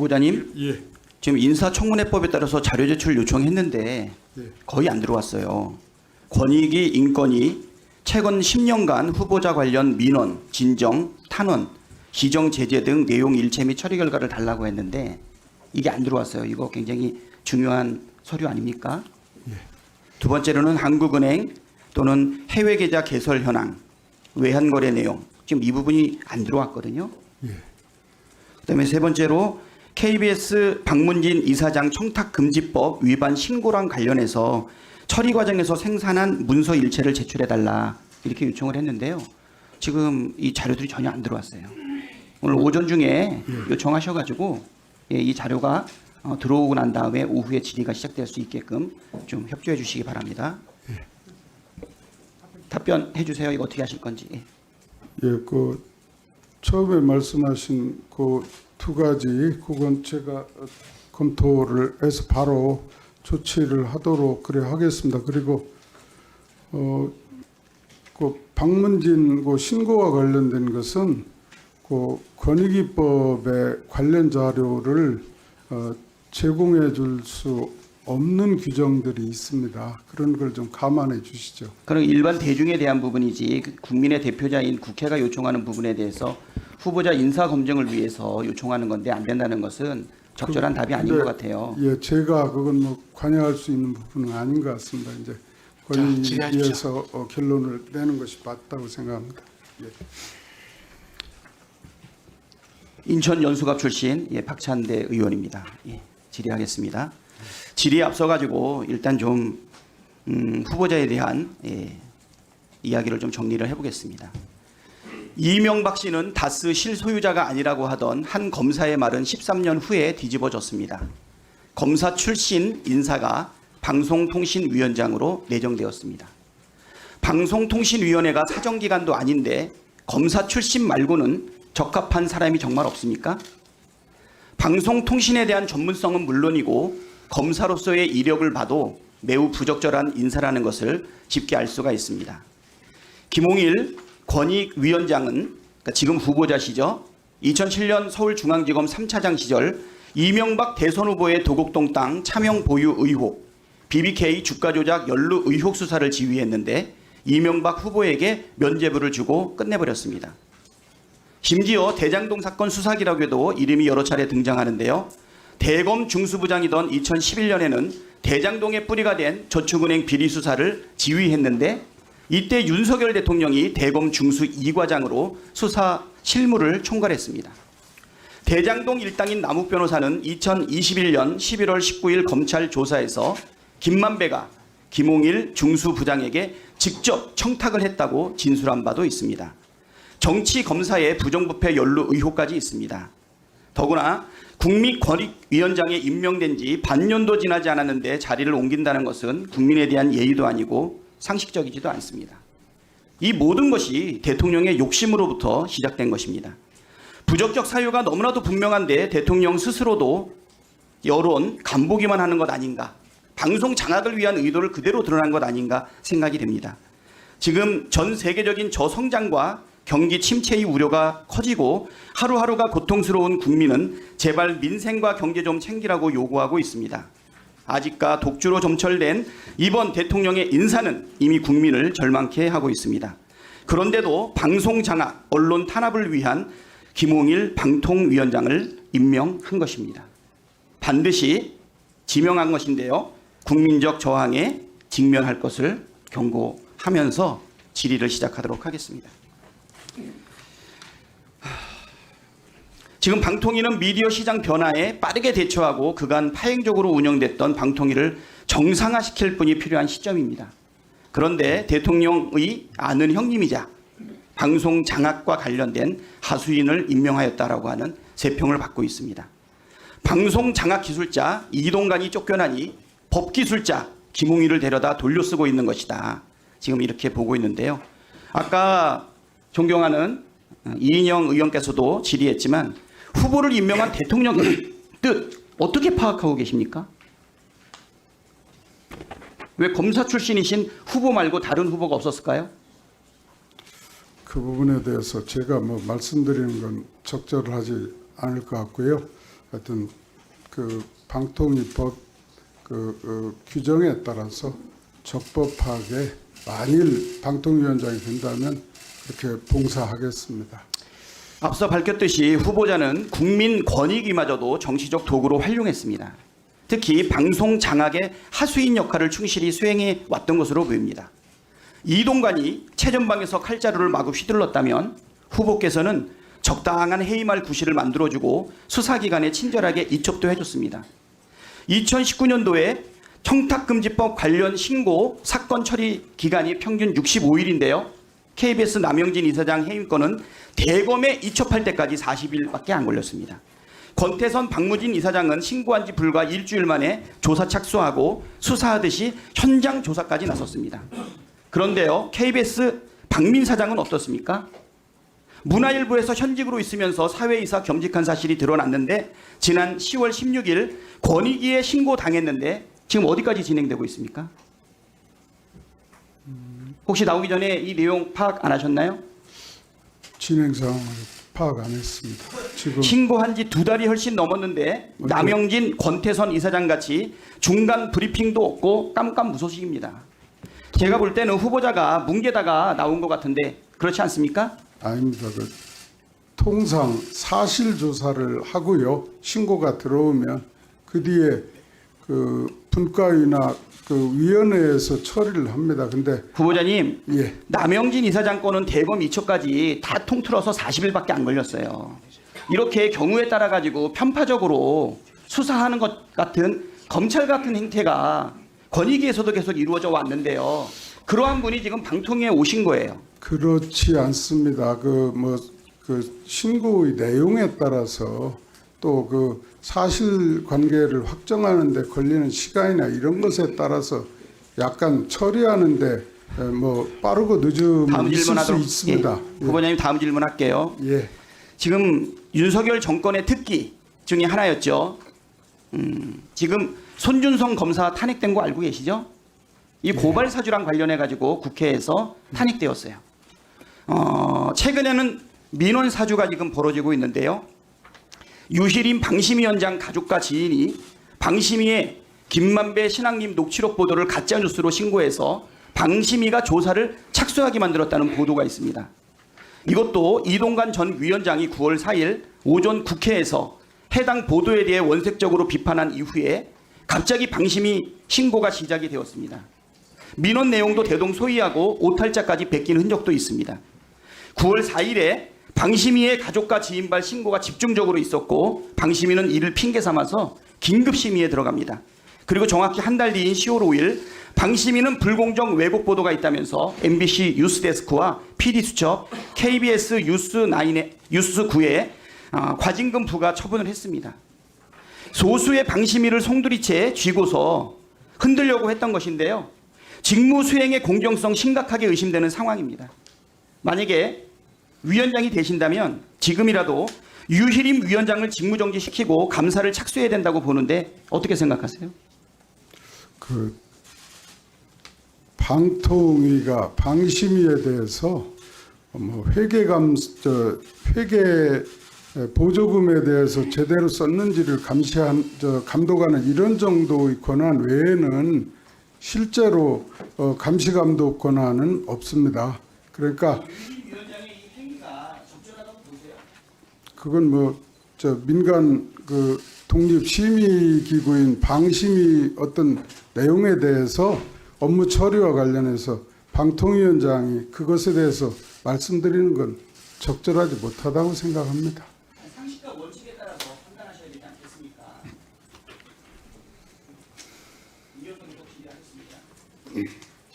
후보자님, 예. 지금 인사청문회법에 따라서 자료 제출 요청했는데 예. 거의 안 들어왔어요. 권익위, 인권위 최근 10년간 후보자 관련 민원, 진정, 탄원, 기정 제재 등 내용 일체 및 처리 결과를 달라고 했는데 이게 안 들어왔어요. 이거 굉장히 중요한 서류 아닙니까? 예. 두 번째로는 한국은행 또는 해외 계좌 개설 현황, 외환 거래 내용, 지금 이 부분이 안 들어왔거든요. 예. 그다음에 세 번째로 KBS 박문진 이사장 청탁금지법 위반 신고랑 관련해서 처리 과정에서 생산한 문서 일체를 제출해달라 이렇게 요청을 했는데요. 지금 이 자료들이 전혀 안 들어왔어요. 오늘 오전 중에 요청하셔가지고 이 자료가 들어오고 난 다음에 오후에 질의가 시작될 수 있게끔 좀 협조해 주시기 바랍니다. 답변해 주세요. 이거 어떻게 하실 건지. 예, 그 처음에 말씀하신 그 두 가지 그건 제가 검토를 해서 바로 조치를 하도록 그래 하겠습니다. 그리고 그 박문진 그 신고와 관련된 것은 그 권익위법의 관련 자료를 제공해 줄 수 없는 규정들이 있습니다. 그런 걸 좀 감안해 주시죠. 그럼 일반 대중에 대한 부분이지 국민의 대표자인 국회가 요청하는 부분에 대해서 후보자 인사 검증을 위해서 요청하는 건데 안 된다는 것은 적절한 답이 아닌 것 같아요. 예, 제가 그건 뭐 관여할 수 있는 부분은 아닌 것 같습니다. 이제 권익위에서 결론을 내는 것이 맞다고 생각합니다. 예. 인천 연수갑 출신 박찬대 의원입니다. 질의하겠습니다. 질의에 앞서 가지고 일단 좀 후보자에 대한 이야기를 좀 정리를 해보겠습니다. 이명박 씨는 다스 실소유자가 아니라고 하던 한 검사의 말은 13년 후에 뒤집어졌습니다. 검사 출신 인사가 방송통신위원장으로 내정되었습니다. 방송통신위원회가 사정기관도 아닌데 검사 출신 말고는 적합한 사람이 정말 없습니까? 방송통신에 대한 전문성은 물론이고 검사로서의 이력을 봐도 매우 부적절한 인사라는 것을 쉽게 알 수가 있습니다. 김홍일 권익위원장은 그러니까 지금 후보자시죠. 2007년 서울중앙지검 3차장 시절 이명박 대선 후보의 도곡동 땅 차명 보유 의혹, BBK 주가 조작 연루 의혹 수사를 지휘했는데 이명박 후보에게 면죄부를 주고 끝내버렸습니다. 심지어 대장동 사건 수사기록에도 이름이 여러 차례 등장하는데요. 대검 중수부장이던 2011년에는 대장동의 뿌리가 된 저축은행 비리 수사를 지휘했는데 이때 윤석열 대통령이 대검 중수 2과장으로 수사 실무를 총괄했습니다. 대장동 일당인 남욱 변호사는 2021년 11월 19일 검찰 조사에서 김만배가 김홍일 중수부장에게 직접 청탁을 했다고 진술한 바도 있습니다. 정치검사의 부정부패 연루 의혹까지 있습니다. 더구나 국민권익위원장에 임명된 지 반년도 지나지 않았는데 자리를 옮긴다는 것은 국민에 대한 예의도 아니고 상식적이지도 않습니다. 이 모든 것이 대통령의 욕심으로부터 시작된 것입니다. 부적격 사유가 너무나도 분명한데 대통령 스스로도 여론 간보기만 하는 것 아닌가, 방송 장악을 위한 의도를 그대로 드러난 것 아닌가 생각이 됩니다. 지금 전 세계적인 저성장과 경기 침체의 우려가 커지고 하루하루가 고통스러운 국민은 제발 민생과 경제 좀 챙기라고 요구하고 있습니다. 아직까 독주로 점철된 이번 대통령의 인사는 이미 국민을 절망케 하고 있습니다. 그런데도 방송 장악, 언론 탄압을 위한 김홍일 방통위원장을 임명한 것입니다. 반드시 지명한 것인데요. 국민적 저항에 직면할 것을 경고하면서 질의를 시작하도록 하겠습니다. 지금 방통위는 미디어 시장 변화에 빠르게 대처하고 그간 파행적으로 운영됐던 방통위를 정상화시킬 분이 필요한 시점입니다. 그런데 대통령의 아는 형님이자 방송 장악과 관련된 하수인을 임명하였다라고 하는 세평을 받고 있습니다. 방송 장악 기술자 이동관이 쫓겨나니 법기술자 김홍일을 데려다 돌려쓰고 있는 것이다. 지금 이렇게 보고 있는데요. 아까 존경하는 이인영 의원께서도 질의했지만 후보를 임명한 대통령의 뜻 어떻게 파악하고 계십니까? 왜 검사 출신이신 후보 말고 다른 후보가 없었을까요? 그 부분에 대해서 제가 뭐 말씀드리는 건 적절하지 않을 것 같고요. 하여튼 그 방통위법 규정에 따라서 적법하게 만일 방통위원장이 된다면 그렇게 봉사하겠습니다. 앞서 밝혔듯이 후보자는 국민 권익위마저도 정치적 도구로 활용했습니다. 특히 방송 장악의 하수인 역할을 충실히 수행해 왔던 것으로 보입니다. 이동관이 최전방에서 칼자루를 마구 휘둘렀다면 후보께서는 적당한 해임할 구실을 만들어주고 수사기관에 친절하게 이첩도 해줬습니다. 2019년도에 청탁금지법 관련 신고 사건 처리 기간이 평균 65일인데요. KBS 남영진 이사장 해임건은 대검에 이첩할 때까지 40일밖에 안 걸렸습니다. 권태선 박무진 이사장은 신고한 지 불과 일주일 만에 조사 착수하고 수사하듯이 현장 조사까지 나섰습니다. 그런데요, KBS 박민 사장은 어떻습니까? 문화일보에서 현직으로 있으면서 사회이사 겸직한 사실이 드러났는데 지난 10월 16일 권익위에 신고당했는데 지금 어디까지 진행되고 있습니까? 혹시 나오기 전에 이 내용 파악 안 하셨나요? 진행 상황을 파악 안 했습니다. 지금 신고한 지 2달이 훨씬 넘었는데 남영진, 권태선 이사장 같이 중간 브리핑도 없고 깜깜무소식입니다. 제가 볼 때는 후보자가 뭉개다가 나온 것 같은데 그렇지 않습니까? 아닙니다. 통상 사실 조사를 하고요. 신고가 들어오면 그 뒤에 분과위나 위원회에서 처리를 합니다. 근데 후보자님, 예. 남영진 이사장 건은 대검 이첩까지 다 통틀어서 40일밖에 안 걸렸어요. 이렇게 경우에 따라 가지고 편파적으로 수사하는 것 같은 검찰 같은 행태가 권익위에서도 계속 이루어져 왔는데요. 그러한 분이 지금 방통위에 오신 거예요. 그렇지 않습니다. 신고의 내용에 따라서 또 사실관계를 확정하는데 걸리는 시간이나 이런 것에 따라서 약간 처리하는데 빠르고 늦음이 다음 있을 수 질문하도록 있습니다. 예. 후보자님 다음 질문할게요. 예. 지금 윤석열 정권의 특기 중에 하나였죠. 지금 손준성 검사 탄핵된 거 알고 계시죠? 이 고발 사주랑 관련해 가지고 국회에서 탄핵되었어요. 최근에는 민원 사주가 지금 벌어지고 있는데요. 유시림 방심위원장 가족과 지인이 방심위에 김만배 신앙님 녹취록 보도를 가짜뉴스로 신고해서 방심위가 조사를 착수하게 만들었다는 보도가 있습니다. 이것도 이동관 전 위원장이 9월 4일 오전 국회에서 해당 보도에 대해 원색적으로 비판한 이후에 갑자기 방심위 신고가 시작이 되었습니다. 민원 내용도 대동소이하고 오탈자까지 베낀 흔적도 있습니다. 9월 4일에 방심위의 가족과 지인발 신고가 집중적으로 있었고 방심위는 이를 핑계 삼아서 긴급심의에 들어갑니다. 그리고 정확히 한 달 뒤인 10월 5일 방심위는 불공정 왜곡 보도가 있다면서 MBC 뉴스데스크와 PD수첩, KBS 뉴스9에 과징금 부과 처분을 했습니다. 소수의 방심위를 송두리째 쥐고서 흔들려고 했던 것인데요. 직무 수행의 공정성 심각하게 의심되는 상황입니다. 만약에 위원장이 되신다면 지금이라도 유희림 위원장을 직무정지시키고 감사를 착수해야 된다고 보는데 어떻게 생각하세요? 방통위가 방심위에 대해서 회계 보조금에 대해서 제대로 썼는지를 감독하는 이런 정도의 권한 외에는 실제로 감시 감독 권한은 없습니다. 그러니까 그건 민간 독립 심의 기구인 방심위 어떤 내용에 대해서 업무 처리와 관련해서 방통위원장이 그것에 대해서 말씀드리는 건 적절하지 못하다고 생각합니다. 상식과 원칙에 따라서 판단하셔야 되지 않겠습니까? 이현정 의독실이 하겠습니다.